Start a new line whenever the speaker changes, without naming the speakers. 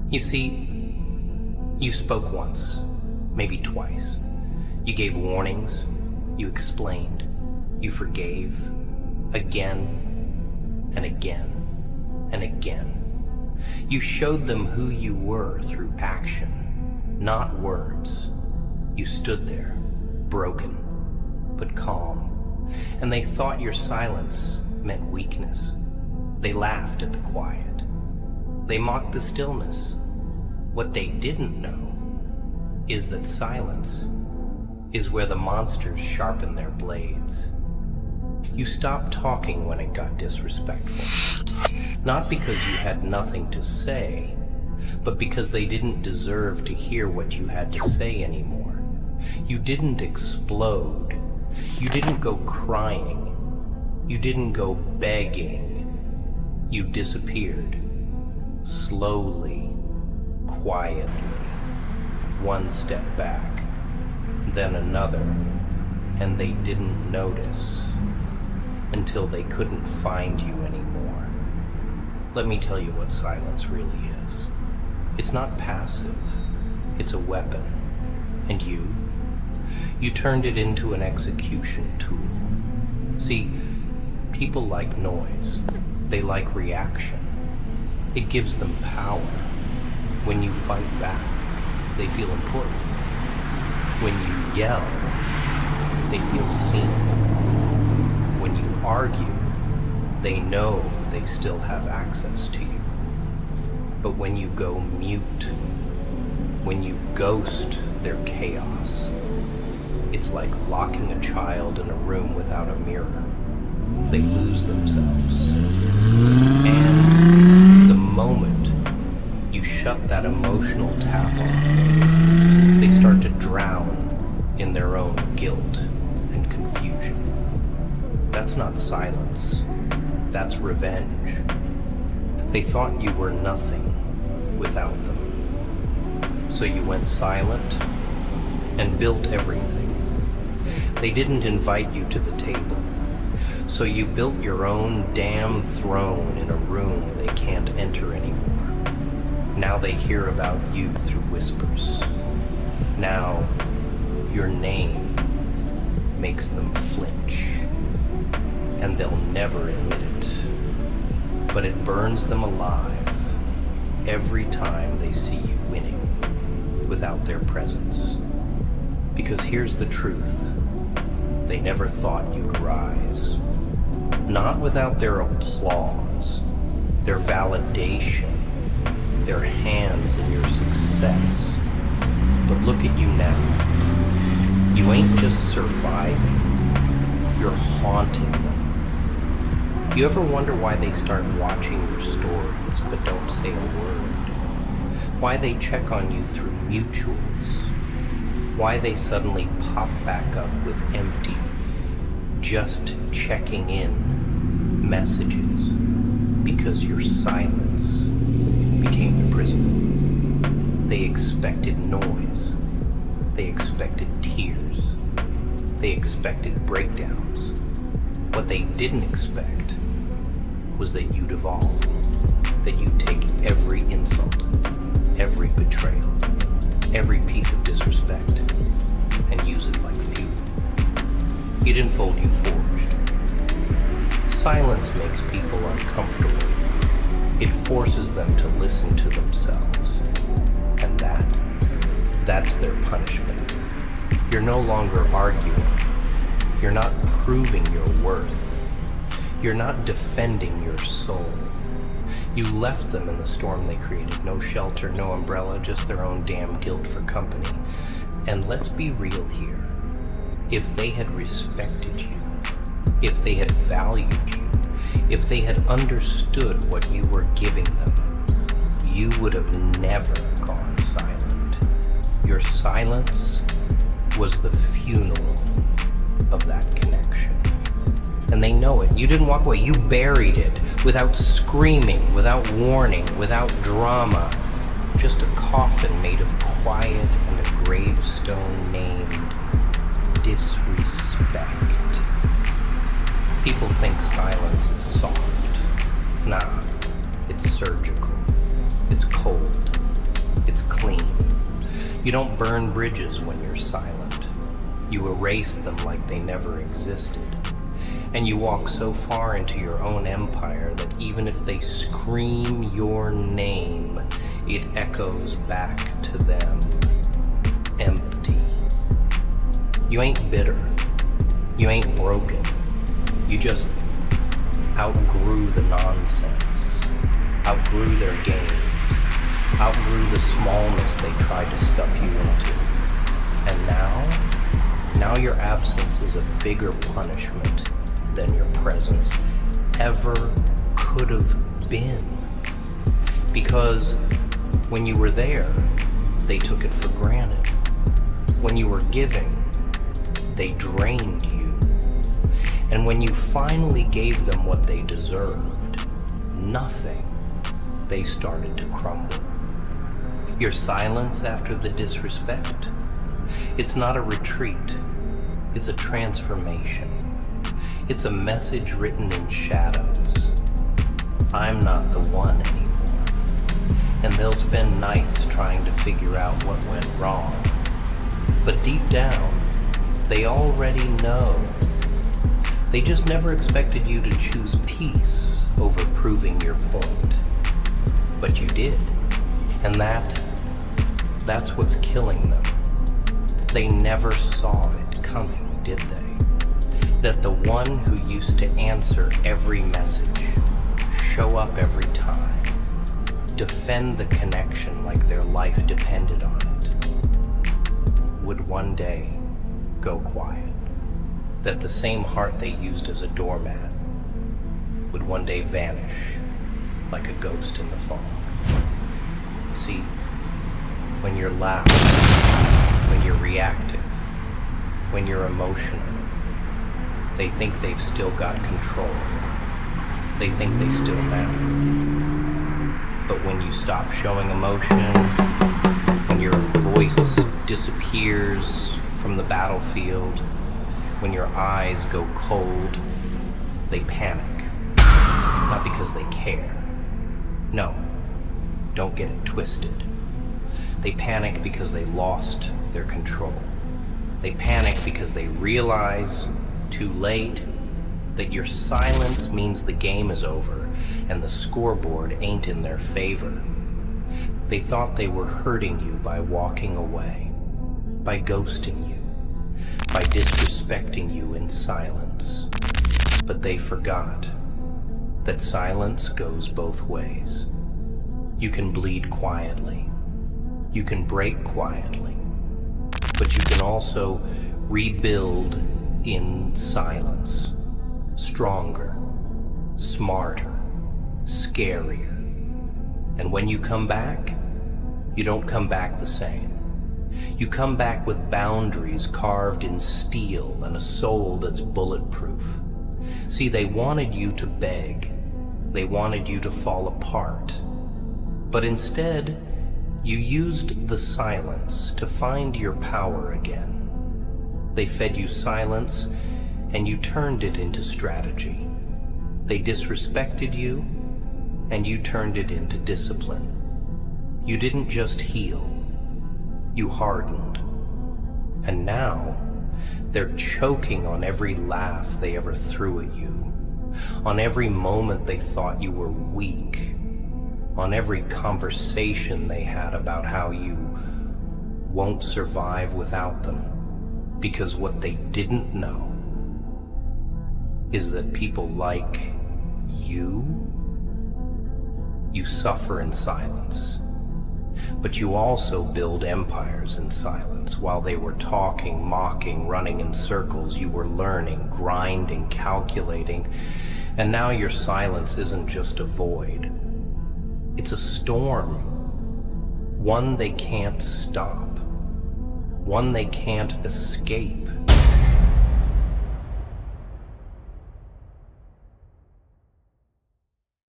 You see, you spoke once, maybe twice. You gave warnings, you explained, you forgave, again and again and again. You showed them who you were through action, not words. You stood there, broken, but calm, and they thought your silence meant weakness. They laughed at the quiet. They mocked the stillness. What they didn't know is that silence is where the monsters sharpen their blades. You stopped talking when it got disrespectful. Not because you had nothing to say, but because they didn't deserve to hear what you had to say anymore. You didn't explode. You didn't go crying. You didn't go begging. You disappeared. Slowly, quietly. One step back, then another, and they didn't notice until they couldn't find you anymore. Let me tell you what silence really is. It's not passive, it's a weapon. And you turned it into an execution tool. See, people like noise. They like reaction. It gives them power. When you fight back, they feel important. When you yell, they feel seen. When you argue, they know they still have access to you. But when you go mute, when you ghost their chaos, it's like locking a child in a room without a mirror. They lose themselves. And the moment you shut that emotional tap off, they start to drown in their own guilt and confusion. That's not silence. That's revenge. They thought you were nothing without them. So you went silent and built everything. They didn't invite you to the table. So you built your own damn throne in a room they can't enter anymore. Now they hear about you through whispers. Now your name makes them flinch. And they'll never admit it. But it burns them alive every time they see you winning without their presence. Because here's the truth. They never thought you'd rise. Not without their applause, their validation, their hands in your success. But look at you now. You ain't just surviving, you're haunting them. You ever wonder why they start watching your stories but don't say a word? Why they check on you through mutuals? Why they suddenly pop back up with empty, just checking in messages? Because your silence became the prison. They expected noise. They expected tears. They expected breakdowns. What they didn't expect was that you'd evolve, that you'd take every insult, every betrayal, every piece of disrespect, and use it like fuel. You didn't fold, you forged. Silence makes people uncomfortable. It forces them to listen to themselves. And that's their punishment. You're no longer arguing. You're not proving your worth. You're not defending your soul. You left them in the storm they created. No shelter, no umbrella, just their own damn guilt for company. And let's be real here. If they had respected you, if they had valued you, if they had understood what you were giving them, you would have never gone silent. Your silence was the funeral of that connection. And they know it. You didn't walk away. You buried it without screaming, without warning, without drama. Just a coffin made of quiet and a gravestone named disrespect. People think silence is soft. Nah, it's surgical. It's cold. clean. You don't burn bridges when you're silent. You erase them like they never existed. And you walk so far into your own empire that even if they scream your name, it echoes back to them, empty. You ain't bitter. You ain't broken. You just outgrew the nonsense, outgrew their games, outgrew the smallness they tried to stuff you into. And now your absence is a bigger punishment than your presence ever could have been. Because when you were there, they took it for granted. When you were giving, they drained you. And when you finally gave them what they deserved, nothing, they started to crumble. Your silence after the disrespect, it's not a retreat, it's a transformation. It's a message written in shadows. I'm not the one anymore. And they'll spend nights trying to figure out what went wrong. But deep down, they already know. They just never expected you to choose peace over proving your point. But you did. And that's what's killing them. They never saw it coming, did they? That the one who used to answer every message, show up every time, defend the connection like their life depended on it, would one day go quiet. That the same heart they used as a doormat would one day vanish like a ghost in the fog. See, when you're loud, when you're reactive, when you're emotional, they think they've still got control. They think they still matter. But when you stop showing emotion, when your voice disappears from the battlefield, when your eyes go cold, they panic. Not because they care. No, don't get it twisted. They panic because they lost their control. They panic because they realize too late that your silence means the game is over and the scoreboard ain't in their favor. They thought they were hurting you by walking away, by ghosting you, by disrespecting you in silence. But they forgot that silence goes both ways. You can bleed quietly. You can break quietly. But you can also rebuild in silence. Stronger, smarter, scarier. And when you come back, you don't come back the same. You come back with boundaries carved in steel and a soul that's bulletproof. See, they wanted you to beg. They wanted you to fall apart. But instead, you used the silence to find your power again. They fed you silence, and you turned it into strategy. They disrespected you, and you turned it into discipline. You didn't just heal, you hardened. And now, they're choking on every laugh they ever threw at you, on every moment they thought you were weak, on every conversation they had about how you won't survive without them. Because what they didn't know is that people like you suffer in silence. But you also build empires in silence. While they were talking, mocking, running in circles, you were learning, grinding, calculating. And now your silence isn't just a void. It's a storm. One they can't stop. One they can't escape.